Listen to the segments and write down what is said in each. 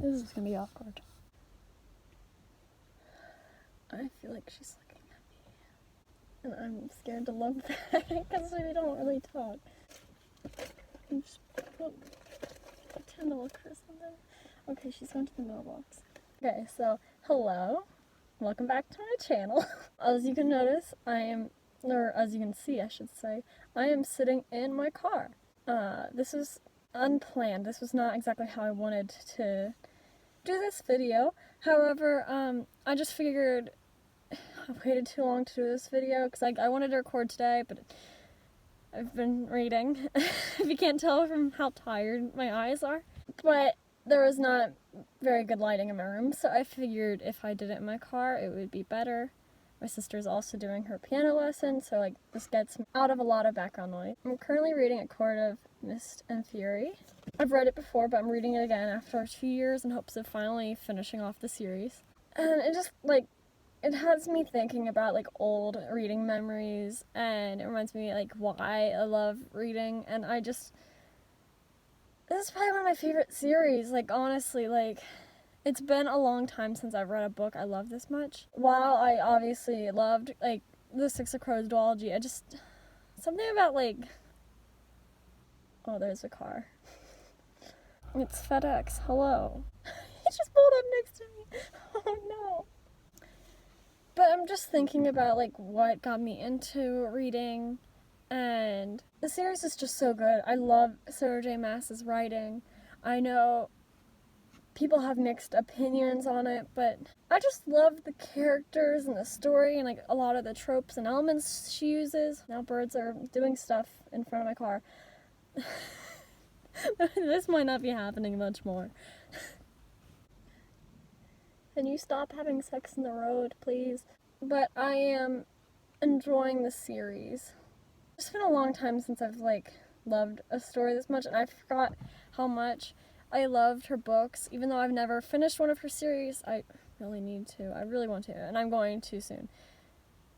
This is gonna be awkward. I feel like she's looking at me. And I'm scared to look back because we don't really talk. I'm just pretend to look for something. Okay, she's going to the mailbox. Okay, so hello. Welcome back to my channel. As you can notice, as you can see, I should say, I am sitting in my car. This was unplanned. This was not exactly how I wanted to do this video. However, I just figured I waited too long to do this video because I wanted to record today, but I've been reading. If you can't tell from how tired my eyes are. But there was not very good lighting in my room, so I figured if I did it in my car, it would be better. My sister's also doing her piano lesson, so this gets me out of a lot of background noise. I'm currently reading A Court of Mist and Fury. I've read it before, but I'm reading it again after 2 years in hopes of finally finishing off the series. And it just, it has me thinking about, old reading memories, and it reminds me, why I love reading, and this is probably one of my favorite series, honestly, it's been a long time since I've read a book I love this much. While I obviously loved, the Six of Crows duology, something about, oh, there's a car. It's FedEx, hello. He just pulled up next to me. Oh, no. But I'm just thinking about, what got me into reading, and the series is just so good. I love Sarah J. Maas's writing. I know people have mixed opinions on it, but I just love the characters and the story and a lot of the tropes and elements she uses. Now birds are doing stuff in front of my car. This might not be happening much more. Can you stop having sex in the road, please? But I am enjoying the series. It's been a long time since I've loved a story this much, and I forgot how much I loved her books. Even though I've never finished one of her series, I really need to. I really want to, and I'm going to soon.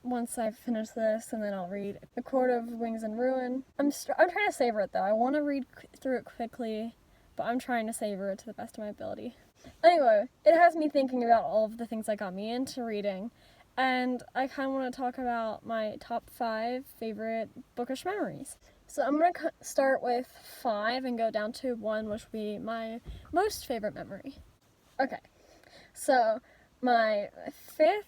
Once I finish this, and then I'll read A Court of Wings and Ruin. I'm trying to savor it though. I want to read through it quickly, but I'm trying to savor it to the best of my ability. Anyway, it has me thinking about all of the things that got me into reading, and I kind of want to talk about my top 5 favorite bookish memories. So I'm going to start with 5 and go down to 1, which would be my most favorite memory. Okay, so my 5th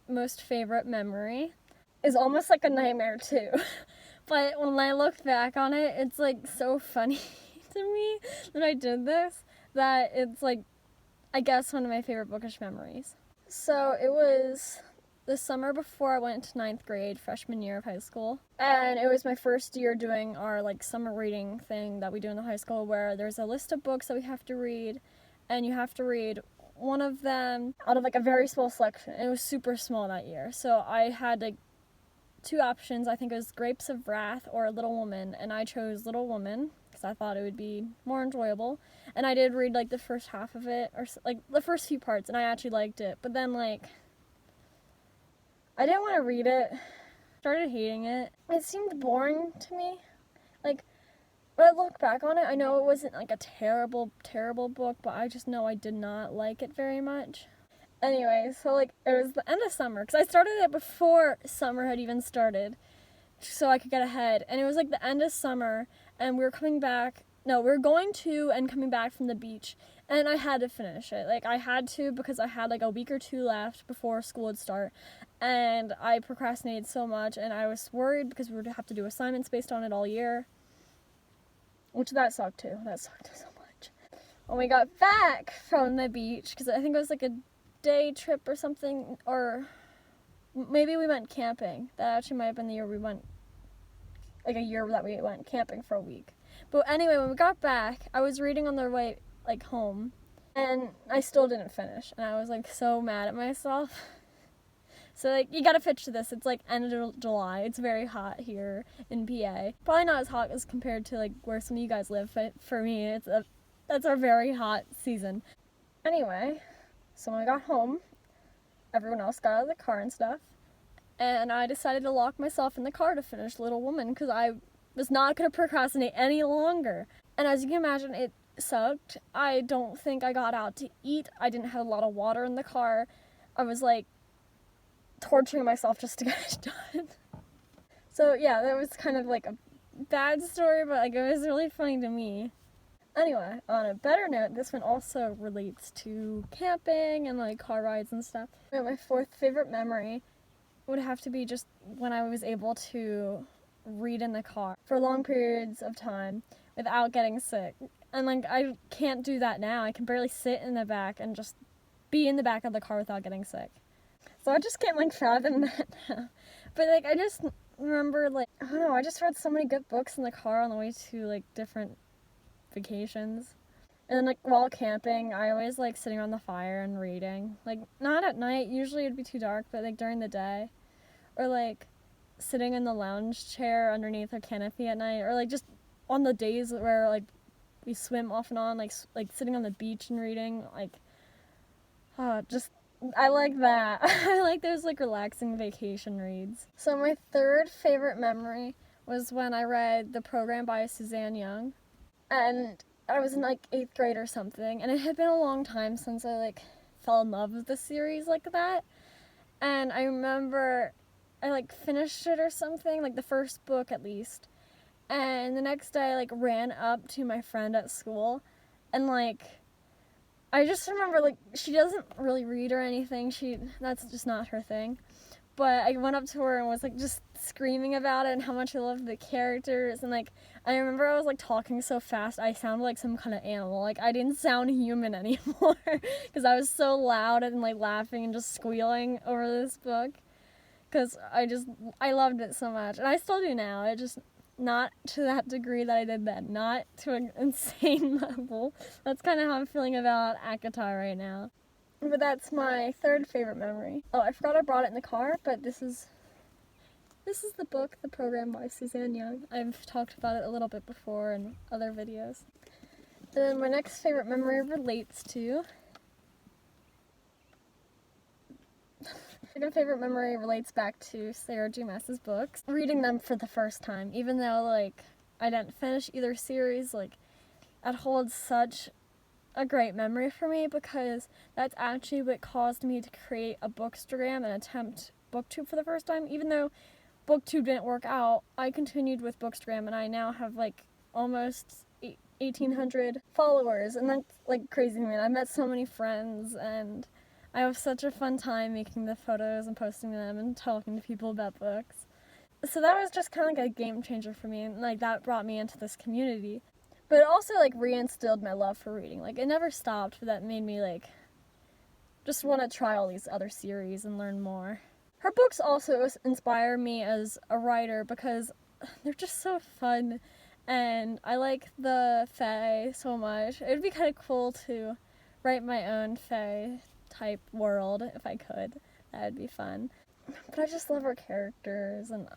most favorite memory is almost like a nightmare too. But when I look back on it, it's so funny to me that I did this, that it's I guess one of my favorite bookish memories. So it was the summer before I went to 9th grade, freshman year of high school. And it was my first year doing our summer reading thing that we do in the high school, where there's a list of books that we have to read, and you have to read one of them out of a very small selection. It was super small that year. So I had 2 options. I think it was Grapes of Wrath or Little Woman, and I chose Little Woman because I thought it would be more enjoyable. And I did read the first half of it, or the first few parts, and I actually liked it. But then I didn't want to read it. Started hating it. It seemed boring to me. When I look back on it, I know it wasn't a terrible, terrible book, but I just know I did not like it very much. Anyway, so it was the end of summer, because I started it before summer had even started, so I could get ahead. And it was the end of summer, and we were coming back. No, we were going to and coming back from the beach, and I had to finish it. I had to, because I had a week or 2 left before school would start, and I procrastinated so much, and I was worried because we would have to do assignments based on it all year, which that sucked too. That sucked so much. When we got back from the beach, because I think it was a day trip or something, or maybe we went camping. That actually might have been the year we went, a year that we went camping for a week. But anyway, when we got back, I was reading on the way, home, and I still didn't finish, and I was, so mad at myself. So, you gotta picture this. It's, end of July. It's very hot here in PA. Probably not as hot as compared to, where some of you guys live, but for me, that's our very hot season. Anyway, so when I got home, everyone else got out of the car and stuff, and I decided to lock myself in the car to finish Little Woman, because I was not going to procrastinate any longer. And as you can imagine, it sucked. I don't think I got out to eat. I didn't have a lot of water in the car. I was like torturing myself just to get it done. So yeah, that was kind of like a bad story, but like it was really funny to me. Anyway, on a better note, this one also relates to camping and like car rides and stuff. My fourth favorite memory would have to be just when I was able to read in the car for long periods of time without getting sick. And like I can't do that now. I can barely sit in the back and just be in the back of the car without getting sick. So I just can't like fathom that now. But like I just remember like, I don't know, I just read so many good books in the car on the way to like different vacations. And then like while camping, I always like sitting around the fire and reading. Like not at night, usually it'd be too dark, but like during the day. Or like sitting in the lounge chair underneath a canopy at night, or like just on the days where like we swim off and on, like sitting on the beach and reading, like just I like that. I like those like relaxing vacation reads. So my third favorite memory was when I read The Program by Suzanne Young. And I was in like 8th grade or something, and it had been a long time since I like fell in love with the series like that. And I remember I like finished it or something, like the first book at least. And the next day I like ran up to my friend at school, and like I just remember like she doesn't really read or anything. That's just not her thing. But I went up to her and was like just screaming about it and how much I loved the characters. And like I remember I was like talking so fast I sounded like some kind of animal. Like I didn't sound human anymore because I was so loud and like laughing and just squealing over this book. Because I loved it so much. And I still do now. It just not to that degree that I did then. Not to an insane level. That's kind of how I'm feeling about ACOTAR right now. But that's my third favorite memory. Oh, I forgot I brought it in the car, but this is the book, The Program by Suzanne Young. I've talked about it a little bit before in other videos. And then my next favorite memory relates to... My favorite memory relates back to Sarah J. Maas's books. Reading them for the first time, even though like I didn't finish either series, like that holds such a great memory for me because that's actually what caused me to create a Bookstagram and attempt BookTube for the first time. Even though BookTube didn't work out, I continued with Bookstagram and I now have like almost 1,800 followers, and that's like crazy to me. I met so many friends and I have such a fun time making the photos and posting them and talking to people about books. So that was just kind of like a game changer for me, and like that brought me into this community. But it also like reinstilled my love for reading. Like it never stopped, but that made me like just want to try all these other series and learn more. Her books also inspire me as a writer because they're just so fun, and I like the fae so much. It would be kind of cool to write my own fae type world if I could. That would be fun. But I just love her characters, and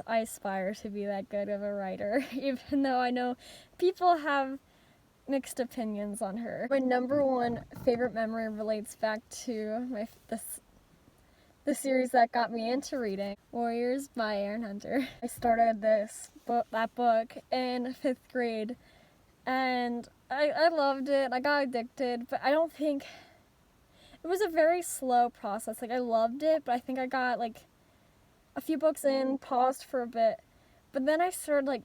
I aspire to be that good of a writer, even though I know people have mixed opinions on her. My number one favorite memory relates back to the series that got me into reading, Warriors by Aaron Hunter. I started that book in 5th grade, and I loved it. I got addicted, but I don't think... It was a very slow process. Like, I loved it, but I think I got, like, a few books in, paused for a bit, but then I started, like,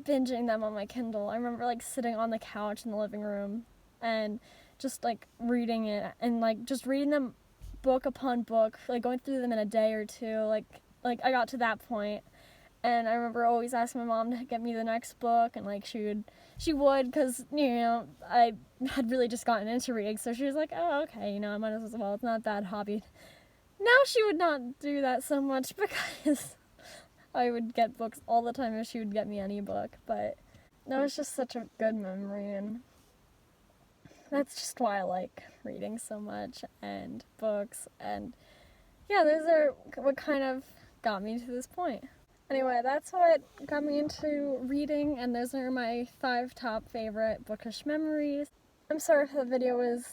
binging them on my Kindle. I remember, like, sitting on the couch in the living room and just, like, reading it, and, like, just reading them book upon book, like, going through them in a day or two. Like I got to that point, and I remember always asking my mom to get me the next book, and, like, she would, because, you know, I had really just gotten into reading, so she was like, oh, okay, you know, I might as well, it's not that hobby. Now she would not do that so much because I would get books all the time if she would get me any book, but that was just such a good memory, and that's just why I like reading so much, and books, and yeah, those are what kind of got me to this point. Anyway, that's what got me into reading, and those are my 5 top favorite bookish memories. I'm sorry if the video was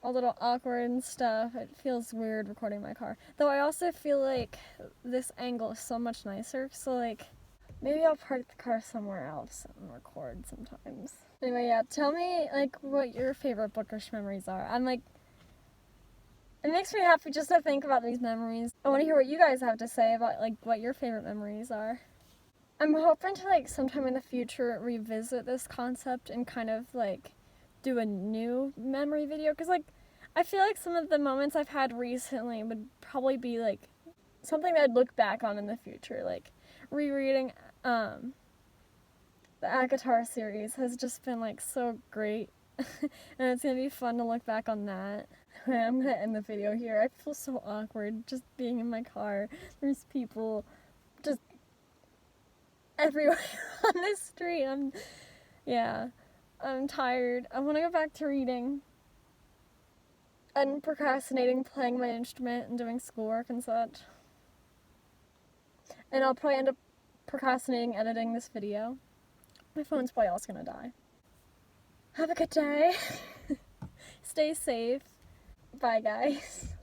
a little awkward and stuff. It feels weird recording my car. Though I also feel like this angle is so much nicer, so like Maybe I'll park the car somewhere else and record sometimes. Anyway, yeah, tell me, like, what your favorite bookish memories are. I'm, like, it makes me happy just to think about these memories. I want to hear what you guys have to say about, like, what your favorite memories are. I'm hoping to, like, sometime in the future revisit this concept and kind of, like, do a new memory video. Because, like, I feel like some of the moments I've had recently would probably be, like, something that I'd look back on in the future. Like, rereading the ACOTAR series has just been, like, so great. And it's going to be fun to look back on that. I'm going to end the video here. I feel so awkward just being in my car. There's people just everywhere on the street. I'm tired. I want to go back to reading and procrastinating playing my instrument and doing schoolwork and such. And I'll probably end up procrastinating editing this video. My phone's probably also gonna die. Have a good day. Stay safe. Bye, guys.